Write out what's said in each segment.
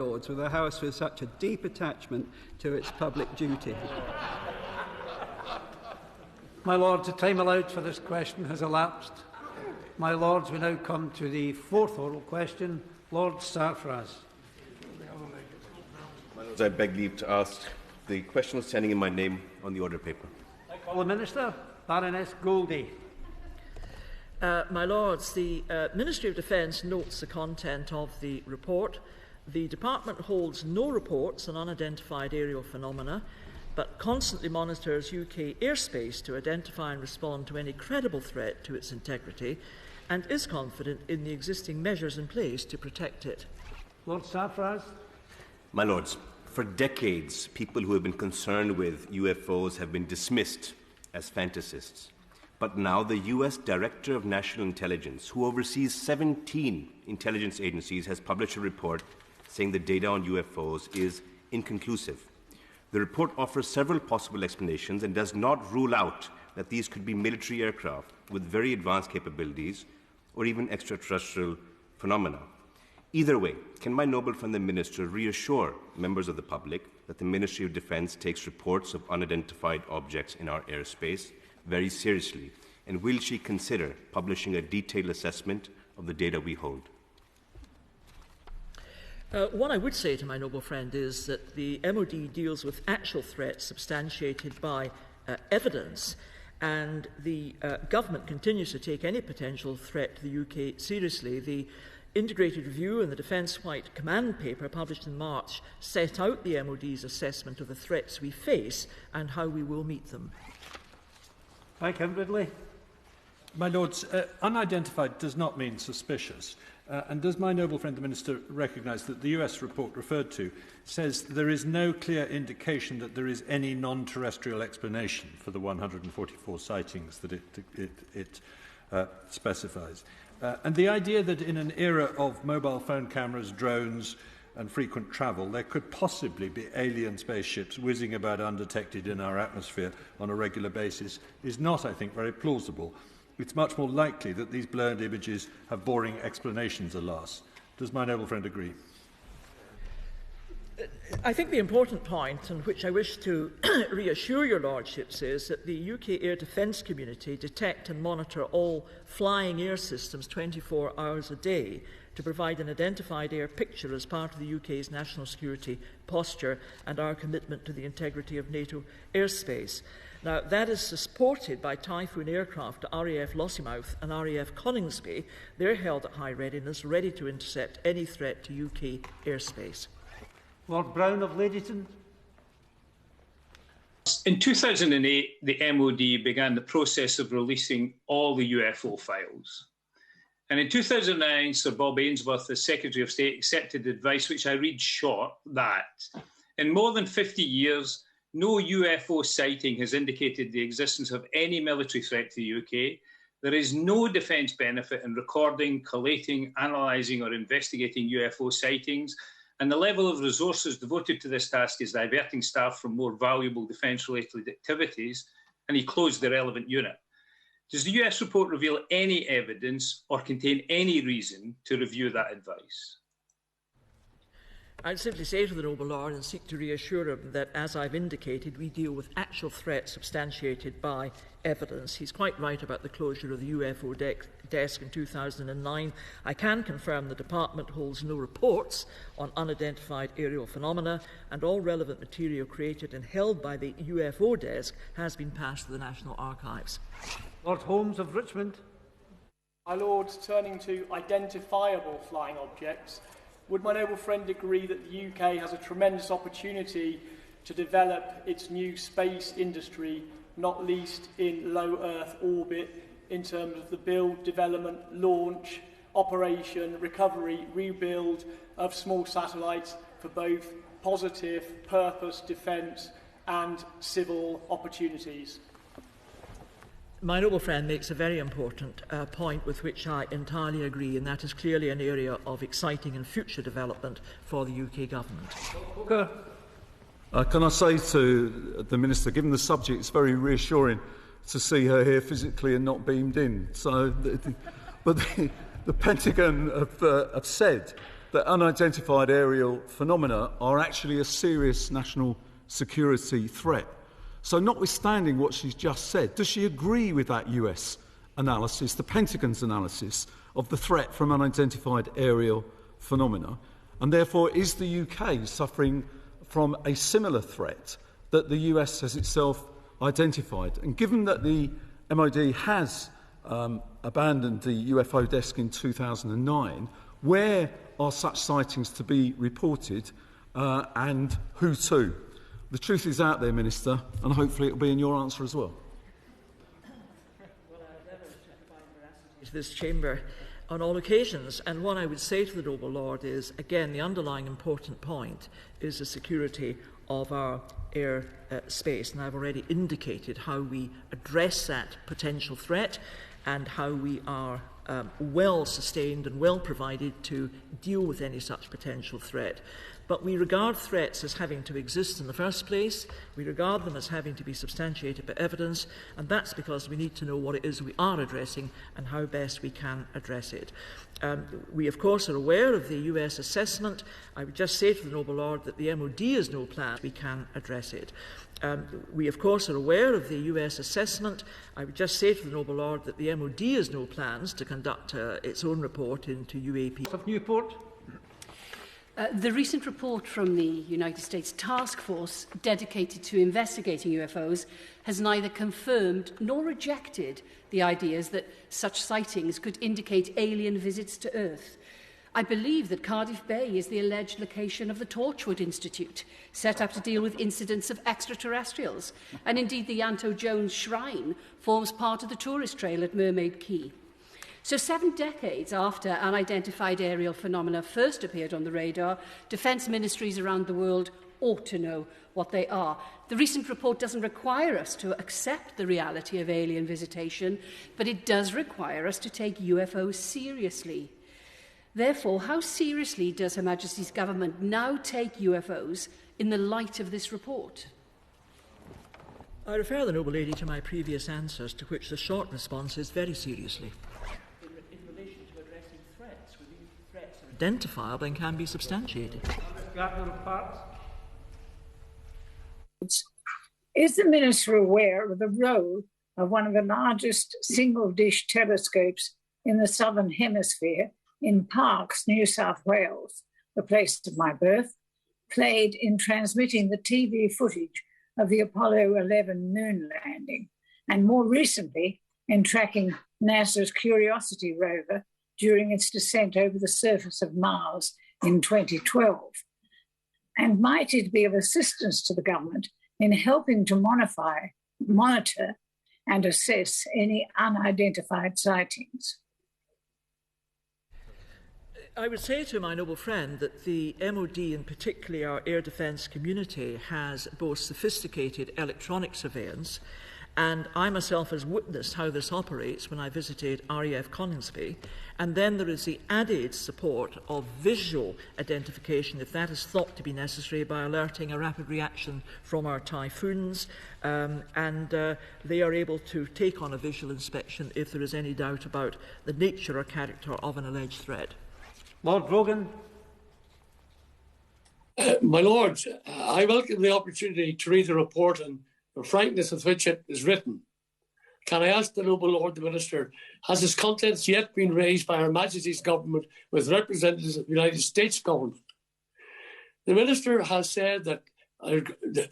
Lords, with a House with such a deep attachment to its public duty. My Lords, the time allowed for this question has elapsed. My Lords, we now come to the fourth oral question. Lord Sarfraz. My Lords, I beg leave to ask the question standing in my name on the order paper. I call the Minister, Baroness Goldie. My Lords, the Ministry of Defence notes the content of the report. The Department holds no reports on unidentified aerial phenomena, but constantly monitors UK airspace to identify and respond to any credible threat to its integrity, and is confident in the existing measures in place to protect it. Lord Sarfraz. My Lords, for decades, people who have been concerned with UFOs have been dismissed as fantasists. But now the US Director of National Intelligence, who oversees 17 intelligence agencies, has published a report saying the data on UFOs is inconclusive. The report offers several possible explanations and does not rule out that these could be military aircraft with very advanced capabilities or even extraterrestrial phenomena. Either way, can my noble friend the Minister reassure members of the public that the Ministry of Defence takes reports of unidentified objects in our airspace very seriously, and will she consider publishing a detailed assessment of the data we hold? What I would say to my noble friend is that the MOD deals with actual threats substantiated by evidence, and the government continues to take any potential threat to the UK seriously. The Integrated Review and the Defence White Command paper published in March set out the MOD's assessment of the threats we face and how we will meet them. Thank you, Ridley. My Lords, unidentified does not mean suspicious. And does my noble friend the Minister recognise that the US report referred to says there is no clear indication that there is any non-terrestrial explanation for the 144 sightings that it specifies? And the idea that in an era of mobile phone cameras, drones and frequent travel, there could possibly be alien spaceships whizzing about undetected in our atmosphere on a regular basis is not, I think, very plausible. It's much more likely that these blurred images have boring explanations, alas. Does my noble friend agree? I think the important point, and which I wish to reassure your lordships, is that the UK air defence community detect and monitor all flying air systems 24 hours a day to provide an identified air picture as part of the UK's national security posture and our commitment to the integrity of NATO airspace. Now, that is supported by Typhoon aircraft at RAF Lossiemouth and RAF Coningsby. They're held at high readiness, ready to intercept any threat to UK airspace. Lord Brown of Ladyton. In 2008, the MOD began the process of releasing all the UFO files. And in 2009, Sir Bob Ainsworth, as Secretary of State, accepted advice, which I read short, that in more than 50 years, no UFO sighting has indicated the existence of any military threat to the UK. There is no defence benefit in recording, collating, analysing or investigating UFO sightings, and the level of resources devoted to this task is diverting staff from more valuable defence-related activities, and he closed the relevant unit. Does the US report reveal any evidence or contain any reason to review that advice? I'd simply say to the noble lord and seek to reassure him that, as I've indicated, we deal with actual threats substantiated by evidence. He's quite right about the closure of the UFO desk in 2009. I can confirm the Department holds no reports on unidentified aerial phenomena, and all relevant material created and held by the UFO desk has been passed to the National Archives. Lord Holmes of Richmond. My Lords, turning to identifiable flying objects, would my noble friend agree that the UK has a tremendous opportunity to develop its new space industry, not least in low Earth orbit, in terms of the build, development, launch, operation, recovery, rebuild of small satellites for both positive purpose defence and civil opportunities? My noble friend makes a very important point with which I entirely agree, and that is clearly an area of exciting and future development for the UK government. Can I say to the Minister, given the subject, it's very reassuring to see her here physically and not beamed in. So, but the Pentagon have said that unidentified aerial phenomena are actually a serious national security threat. So notwithstanding what she's just said, does she agree with that US analysis, the Pentagon's analysis of the threat from unidentified aerial phenomena? And therefore, is the UK suffering from a similar threat that the US has itself identified? And given that the MOD has abandoned the UFO desk in 2009, where are such sightings to be reported and who to? The truth is out there, Minister, and hopefully it will be in your answer as well. Well, I've never find veracity to this chamber on all occasions, and what I would say to the noble lord is, again, the underlying important point is the security of our air space, and I've already indicated how we address that potential threat and how we are well sustained and well provided to deal with any such potential threat. But we regard threats as having to exist in the first place. We regard them as having to be substantiated by evidence, and that's because we need to know what it is we are addressing and how best we can address it. We, of course, are aware of the US assessment. I would just say to the noble lord that the MOD has no plan. We can address it. We, of course, are aware of the US assessment. I would just say to the noble lord that the MOD has no plans to conduct its own report into UAP. Of Newport. The recent report from the United States Task Force dedicated to investigating UFOs has neither confirmed nor rejected the ideas that such sightings could indicate alien visits to Earth. I believe that Cardiff Bay is the alleged location of the Torchwood Institute, set up to deal with incidents of extraterrestrials, and indeed the Yanto Jones Shrine forms part of the tourist trail at Mermaid Key. So 7 decades after unidentified aerial phenomena first appeared on the radar, defence ministries around the world ought to know what they are. The recent report doesn't require us to accept the reality of alien visitation, but it does require us to take UFOs seriously. Therefore, how seriously does Her Majesty's Government now take UFOs in the light of this report? I refer the noble lady to my previous answers, to which the short response is very seriously. Identifiable and can be substantiated. Is the Minister aware of the role of one of the largest single-dish telescopes in the Southern Hemisphere in Parkes, New South Wales, the place of my birth, played in transmitting the TV footage of the Apollo 11 moon landing, and more recently in tracking NASA's Curiosity rover during its descent over the surface of Mars in 2012? And might it be of assistance to the government in helping to monitor and assess any unidentified sightings? I would say to my noble friend that the MOD, and particularly our air defence community, has both sophisticated electronic surveillance, and I myself has witnessed how this operates when I visited RAF Coningsby. And then there is the added support of visual identification, if that is thought to be necessary, by alerting a rapid reaction from our typhoons. They are able to take on a visual inspection if there is any doubt about the nature or character of an alleged threat. Lord Brogan. My Lords, I welcome the opportunity to read the report and the frankness with which it is written. Can I ask the noble Lord the Minister, has its contents yet been raised by Her Majesty's Government with representatives of the United States Government? The Minister has said that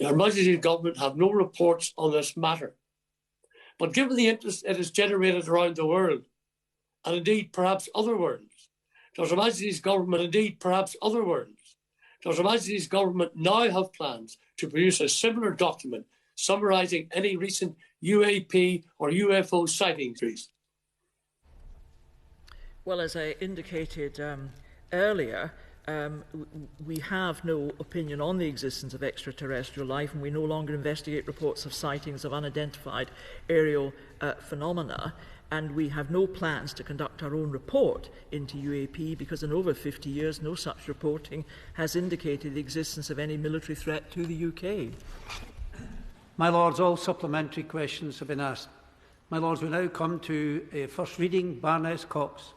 Her Majesty's Government have no reports on this matter. But given the interest it has generated around the world, and indeed perhaps other worlds, does Her Majesty's Government, indeed perhaps other worlds, does Her Majesty's Government now have plans to produce a similar document summarising any recent UAP or UFO sightings? Well, as I indicated earlier, we have no opinion on the existence of extraterrestrial life, and we no longer investigate reports of sightings of unidentified aerial phenomena. And we have no plans to conduct our own report into UAP because in over 50 years no such reporting has indicated the existence of any military threat to the UK. My Lords, all supplementary questions have been asked. My Lords, we now come to first reading. Barnes Cox.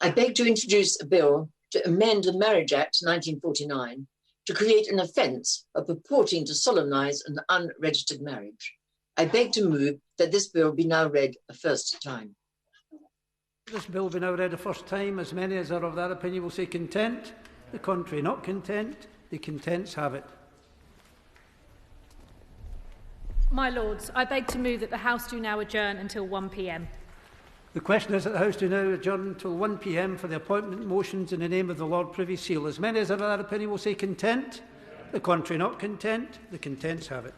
I beg to introduce a bill to amend the Marriage Act 1949 to create an offence of purporting to solemnise an unregistered marriage. I beg to move that this bill be now read a first time. This bill be now read a first time. As many as are of that opinion will say content. The contrary not content. The contents have it. My Lords, I beg to move that the House do now adjourn until 1 p.m. The question is that the House do now adjourn until 1 p.m. for the appointment motions in the name of the Lord Privy Seal. As many as are of that opinion will say content. The contrary not content. The contents have it.